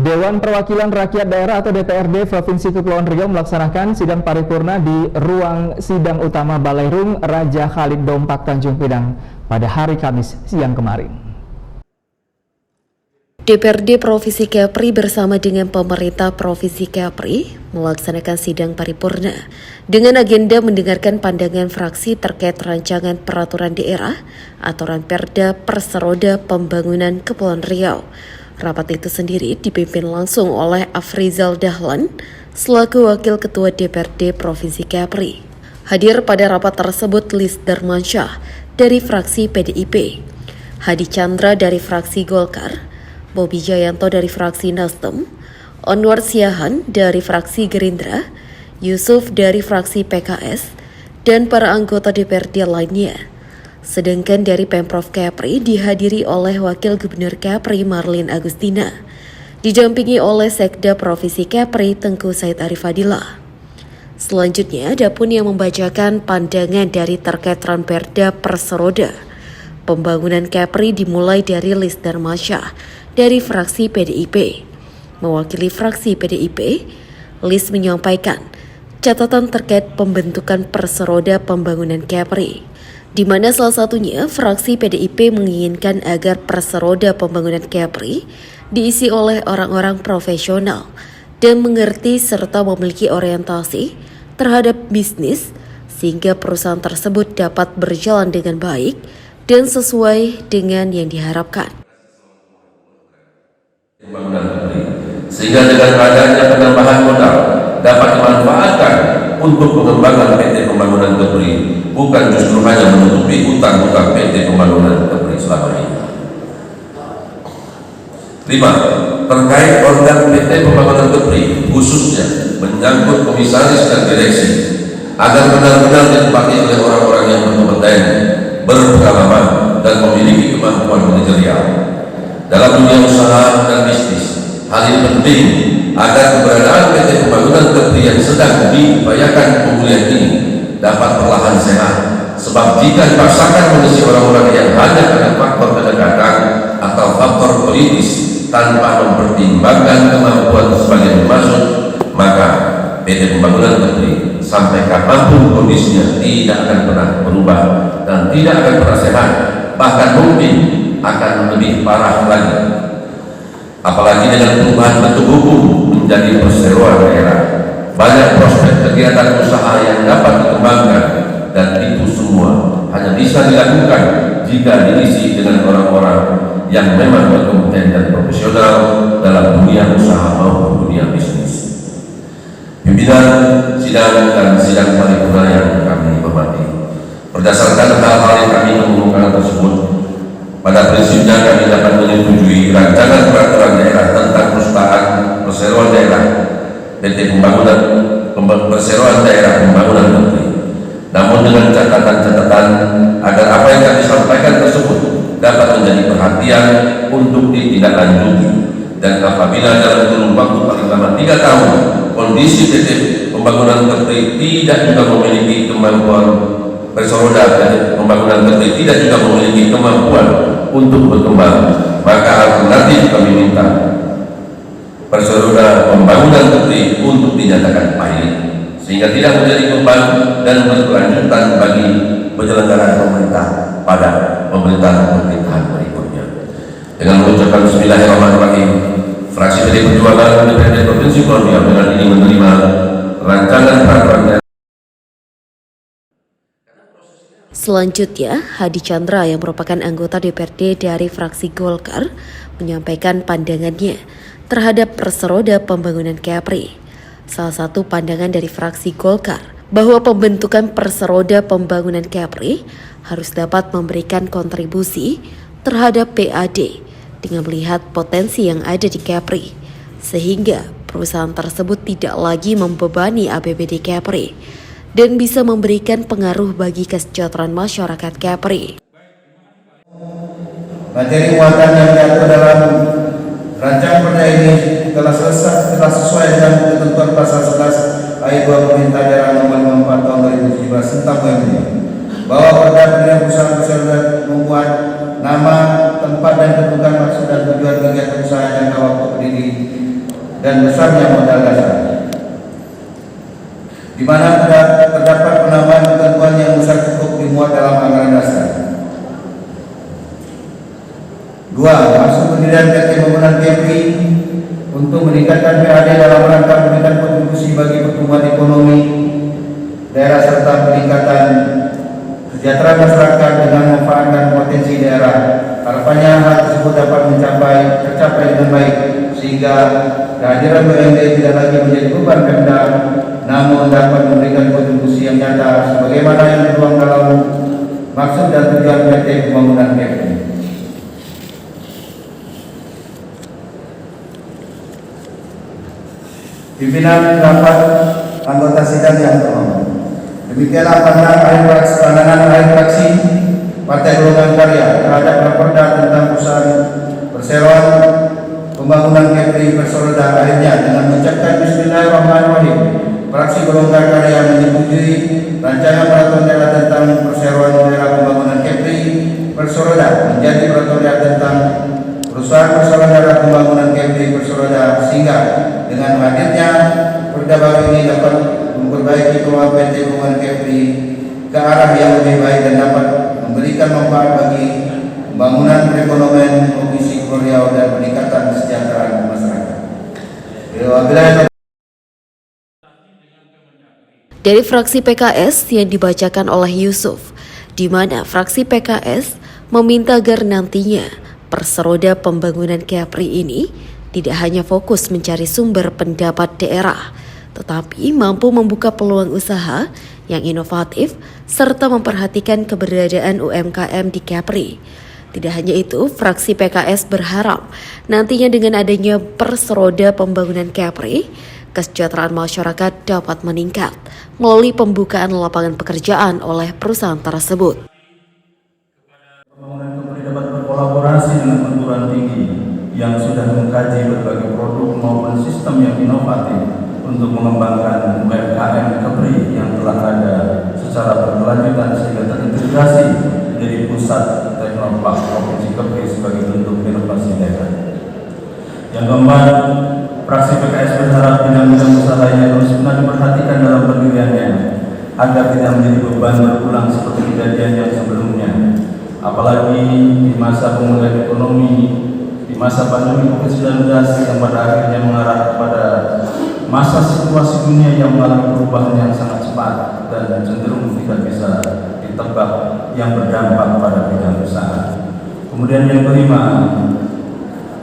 Dewan Perwakilan Rakyat Daerah atau DPRD Provinsi Kepulauan Riau melaksanakan sidang paripurna di ruang sidang utama Baleirung Raja Khalid Dompak Tanjung Pinang pada hari Kamis siang kemarin. DPRD Provinsi Kepri bersama dengan pemerintah Provinsi Kepri melaksanakan sidang paripurna dengan agenda mendengarkan pandangan fraksi terkait rancangan peraturan daerah atau Ranperda Perseroda Pembangunan Kepulauan Riau. Rapat itu sendiri dipimpin langsung oleh Afrizal Dahlan selaku Wakil Ketua DPRD Provinsi Kepri. Hadir pada rapat tersebut Lis Darmansyah dari fraksi PDIP, Hadi Chandra dari fraksi Golkar, Bobi Jayanto dari fraksi Nasdem, Onwar Siahan dari fraksi Gerindra, Yusuf dari fraksi PKS, dan para anggota DPRD lainnya. Sedangkan dari Pemprov Kepri dihadiri oleh Wakil Gubernur Kepri Marlin Agustina, didampingi oleh Sekda Provinsi Kepri Tengku Said Arif Fadilah. Selanjutnya, ada pun yang membacakan pandangan dari terkait Ranperda Perseroda Pembangunan Kepri dimulai dari Lis Darmansyah dari fraksi PDIP. Mewakili fraksi PDIP, Lis menyampaikan catatan terkait pembentukan Perseroda Pembangunan Kepri, di mana salah satunya fraksi PDIP menginginkan agar Perseroda Pembangunan Kepri diisi oleh orang-orang profesional dan mengerti serta memiliki orientasi terhadap bisnis sehingga perusahaan tersebut dapat berjalan dengan baik dan sesuai dengan yang diharapkan. Pembangunan Kepri, sehingga dengan adanya penambahan modal dapat dimanfaatkan untuk pengembangan PT Pembangunan Kepri, bukan justru hanya menutupi hutang-hutang PT Pembangunan Kepri selama ini. 5. Terkait organ PT Pembangunan Kepri, khususnya menyangkut komisaris dan direksi, agar benar-benar ditempati oleh orang-orang yang berkompeten, berpengalaman, dan memiliki kemampuan manajerial dalam dunia usaha dan bisnis. Hal ini penting agar keberadaan PT Pembangunan Kepri yang sedang diupayakan pemulihan ini dapat perlahan sehat, sebab jika dipaksakan mengisi orang-orang yang hanya karena faktor kedekatan atau faktor politis tanpa mempertimbangkan kemampuan sebagai pemaksud, maka PT Pembangunan Kepri sampai kapanpun kondisinya tidak akan pernah berubah dan tidak akan pernah sehat, bahkan mungkin akan lebih parah lagi. Apalagi dengan perubahan bentuk hukum menjadi perseroan daerah, banyak prospek kegiatan usaha yang dapat dikembangkan, dan itu semua hanya bisa dilakukan jika diisi dengan orang-orang yang memang berkompeten dan profesional dalam dunia usaha maupun dunia bisnis. Pimpinan sidang dan sidang paripurna yang kami hormati, berdasarkan hal-hal yang kami kemukakan tersebut, pada prinsipnya kami dapat menyetujui rancangan peraturan daerah tentang perusahaan perseroan daerah PT Pembangunan Perseroan Daerah Pembangunan Kepri. Namun dengan catatan-catatan agar apa yang kami sampaikan tersebut dapat menjadi perhatian untuk ditindaklanjuti, dan apabila dalam kurun waktu paling lama 3 tahun kondisi PT Pembangunan Kepri tidak juga memiliki kemampuan, Perseroda Pembangunan Kepri tidak juga memiliki kemampuan untuk berkembang, maka alternatif kami minta Perseroda Pembangunan Kepri untuk dinyatakan pilot, sehingga tidak menjadi beban dan berkelanjutan bagi penyelenggaraan pemerintah pada pemerintahan berikutnya. Dengan mengucapkan Bismillahirrahmanirrahim, fraksi PD Perjuangan DPRD Provinsi Kepulauan Riau dengan ini menerima rancangan peraturan. Selanjutnya, Hadi Chandra yang merupakan anggota DPRD dari fraksi Golkar menyampaikan pandangannya terhadap Perseroda Pembangunan Kepri. Salah satu pandangan dari fraksi Golkar bahwa pembentukan Perseroda Pembangunan Kepri harus dapat memberikan kontribusi terhadap PAD dengan melihat potensi yang ada di Kepri, sehingga perusahaan tersebut tidak lagi membebani APBD Kepri dan bisa memberikan pengaruh bagi kesejahteraan masyarakat Kepri. Materi muatan yang diatur dalam rancangan perda ini telah sesuai dengan ketentuan pasal 11 ayat 2 Perintah Daerah Nomor 54 Tahun 2017 tentang UMD, bahwa perda pemilihan perusahaan perseroda membuat nama, tempat dan ketentuan maksud dan tujuan kegiatan usaha jangka waktu berdiri dan besarnya modal dasar, di mana terdapat penambahan ketentuan yang besar cukup dimuat dalam anggaran dasar. 2. Maksud pendirian PT Pembangunan Kepri untuk meningkatkan PAD dalam rangka memberikan kontribusi bagi pertumbuhan ekonomi daerah serta peningkatan kesejahteraan masyarakat dengan memanfaatkan potensi daerah. Harapannya hal tersebut dapat tercapai dengan baik, sehingga kehadiran BUMD tidak lagi menjadi beban Pemda, namun dapat memberikan kontribusi yang nyata sebagaimana yang tertuang dalam maksud dan tujuan PT Pembangunan Kepri. Pimpinan rapat anggota sidang yang terhormat, demikianlah pandangan akhir fraksi Partai Golongan Karya terhadap Raperda tentang perusahaan perseroan pembangunan Kepri Persoroda. Akhirnya dengan mengucapkan Bismillahirrahmanirrahim, fraksi Golongan Karya menyetujui rancangan peraturan daerah tentang perseroan daerah pembangunan Kepri Persoroda menjadi peraturan daerah tentang perusahaan perseroan daerah pembangunan Kepri Persoroda, sehingga dengan hadirnya perda baru ini dapat memperbaiki keuangan PT Pembangunan Kepri ke arah yang lebih baik dan dapat memberikan manfaat bagi pembangunan perekonomian Provinsi Kepulauan Riau dan peningkatan kesejahteraan masyarakat. Dari fraksi PKS yang dibacakan oleh Yusuf, di mana fraksi PKS meminta agar nantinya Persoroda Pembangunan Kepri ini tidak hanya fokus mencari sumber pendapat daerah, tetapi mampu membuka peluang usaha yang inovatif serta memperhatikan keberadaan UMKM di Kepri. Tidak hanya itu, fraksi PKS berharap nantinya dengan adanya Persoroda Pembangunan Kepri, kesejahteraan masyarakat dapat meningkat melalui pembukaan lapangan pekerjaan oleh perusahaan tersebut. Pembangunan Kepri dapat berkolaborasi dengan perguruan tinggi yang sudah mengkaji berbagai produk maupun sistem yang inovatif untuk mengembangkan UMKM Kepri yang telah ada secara berkelanjutan sehingga terintegrasi menjadi pusat teknopark Provinsi Kepri sebagai bentuk inovasi daerah. Yang keempat, fraksi PKS berharap bidang-bidang usaha lainnya terus benar diperhatikan dalam pendiriannya agar tidak menjadi beban berulang seperti kejadian yang sebelumnya. Apalagi di masa pemulihan ekonomi, di masa pandemi COVID-19 yang pada akhirnya mengarah kepada masa situasi dunia yang mengalami perubahan yang sangat cepat dan cenderung tidak bisa ditebak yang berdampak pada bidang usaha. Kemudian yang kelima,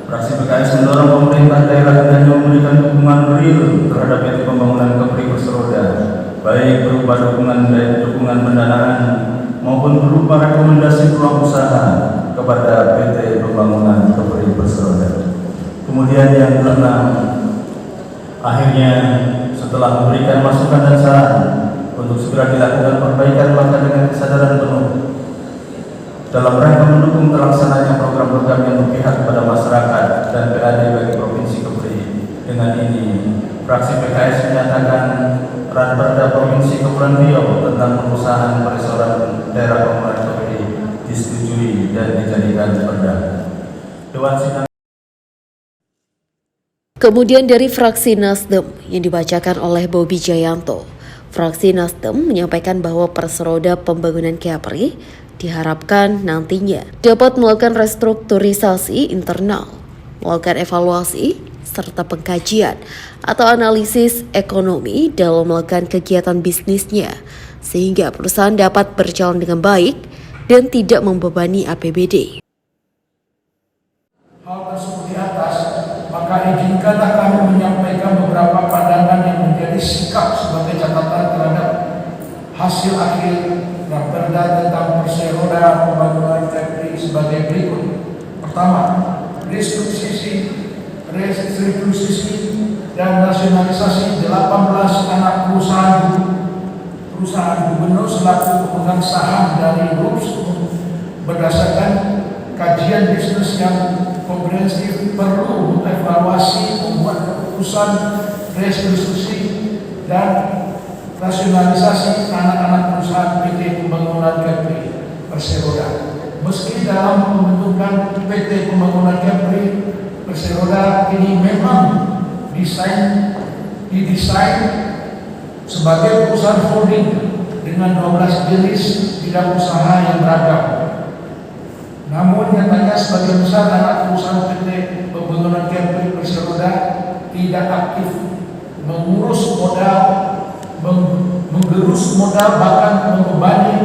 fraksi PKS mendorong pemerintah daerah hendaknya memberikan dukungan real terhadap PT Pembangunan Kepri Persoroda, baik berupa dukungan pendanaan maupun berupa rekomendasi peluang usaha kepada PT Pembangunan Kepri Persoroda. Kemudian yang keenam, akhirnya setelah memberikan masukan dan saran untuk segera dilakukan perbaikan maka dengan kesadaran penuh dalam rangka mendukung terlaksananya program-program yang berpihak kepada masyarakat dan PAD bagi Provinsi Kepri. Dengan ini, fraksi PKS menyatakan Raperda Provinsi Kepulauan Riau tentang perusahaan perseroan daerah pembangunan Kepri disetujui dan dijadikan perda. Dewan Sidang. Kemudian dari fraksi Nasdem yang dibacakan oleh Bobi Jayanto, fraksi Nasdem menyampaikan bahwa Persoroda Pembangunan Kepri diharapkan nantinya dapat melakukan restrukturisasi internal, melakukan evaluasi, serta pengkajian atau analisis ekonomi dalam melakukan kegiatan bisnisnya, sehingga perusahaan dapat berjalan dengan baik dan tidak membebani APBD. Hal tersebut di atas, maka izinkanlah kami menyampaikan beberapa pandangan yang menjadi sikap sebagai catatan terhadap hasil akhir Raperda tentang Persoroda Pembangunan Kepri sebagai berikut. Pertama, restrukturisasi dan nasionalisasi 18 anak perusahaan gubernur selaku pemegang saham dari RUPS berdasarkan kajian bisnis yang komprehensif perlu evaluasi membuat keputusan restrukturisasi dan rasionalisasi anak-anak perusahaan PT Pembangunan Kepri Persoroda. Meski dalam pembentukan PT Pembangunan Kepri Persoroda ini memang didesain sebagai perusahaan holding dengan 12 jenis bidang usaha yang beragam. Namun nyatanya sebagian besar anak perusahaan PT Pembangunan Kepri Perseroda tidak aktif mengurus modal, menggerus modal, bahkan membebani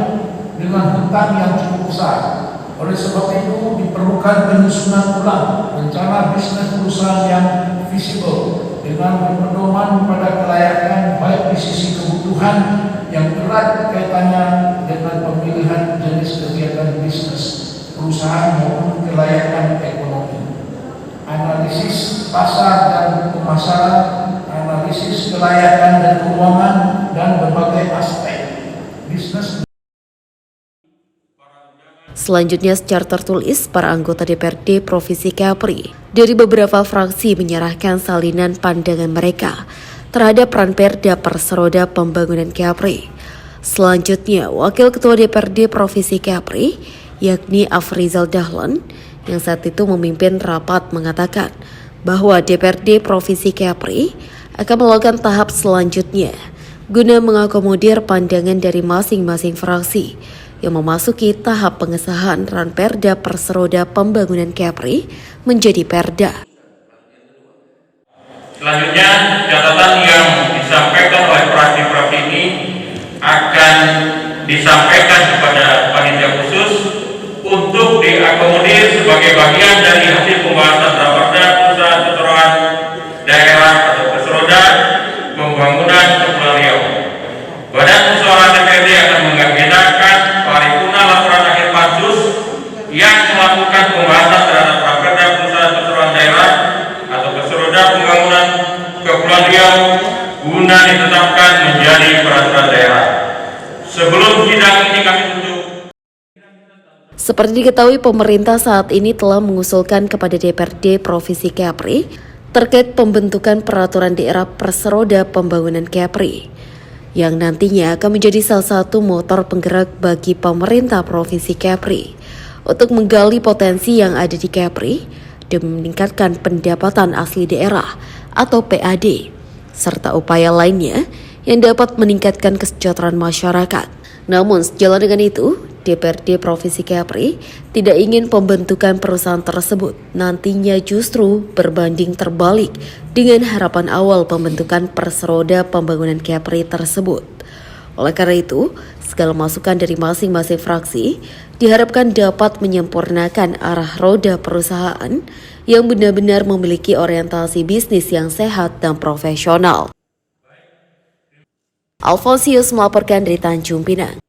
dengan hutang yang cukup besar. Oleh sebab itu diperlukan penyusunan ulang rencana bisnis perusahaan yang visible dengan berpedoman pada kelayakan baik di sisi kebutuhan yang erat kaitannya dengan pemilihan jenis kegiatan bisnis perusahaan maupun kelayakan ekonomi, analisis pasar dan pemasaran, analisis kelayakan dan keuangan, dan berbagai aspek bisnis. Selanjutnya secara tertulis, para anggota DPRD Provinsi Kepri dari beberapa fraksi menyerahkan salinan pandangan mereka terhadap Ranperda Perseroda Pembangunan Kepri. Selanjutnya, Wakil Ketua DPRD Provinsi Kepri, yakni Afrizal Dahlan, yang saat itu memimpin rapat mengatakan bahwa DPRD Provinsi Kepri akan melakukan tahap selanjutnya guna mengakomodir pandangan dari masing-masing fraksi yang memasuki tahap pengesahan Ranperda Perseroda Pembangunan Kepri menjadi perda. Selanjutnya, catatan yang disampaikan oleh fraksi-fraksi ini akan disampaikan kepada panitia khusus untuk diakomodir sebagai bagian dari hasil pembahasan Ranperda Pusat Keseluruhan Daerah atau Perseroda Pembangunan Kepulauan Riau. Badan Musyawarah DPRD akan mengagendakan paripurna laporan akhir pansus yang melakukan pembahasan terhadap Ranperda Pusat Keseluruhan Daerah atau Perseroda Pembangunan Kepulauan Riau guna ditetapkan menjadi peraturan daerah. Sebelum sidang ini kami tutup. Seperti diketahui, pemerintah saat ini telah mengusulkan kepada DPRD Provinsi Kepri terkait pembentukan peraturan daerah Perseroda Pembangunan Kepri yang nantinya akan menjadi salah satu motor penggerak bagi pemerintah Provinsi Kepri untuk menggali potensi yang ada di Kepri dan meningkatkan pendapatan asli daerah atau PAD, serta upaya lainnya yang dapat meningkatkan kesejahteraan masyarakat. Namun sejalan dengan itu, DPRD Provinsi Kepri tidak ingin pembentukan perusahaan tersebut nantinya justru berbanding terbalik dengan harapan awal pembentukan Perseroda Pembangunan Kepri tersebut. Oleh karena itu, segala masukan dari masing-masing fraksi diharapkan dapat menyempurnakan arah roda perusahaan yang benar-benar memiliki orientasi bisnis yang sehat dan profesional. Alfonsius melaporkan dari Tanjung Pinang.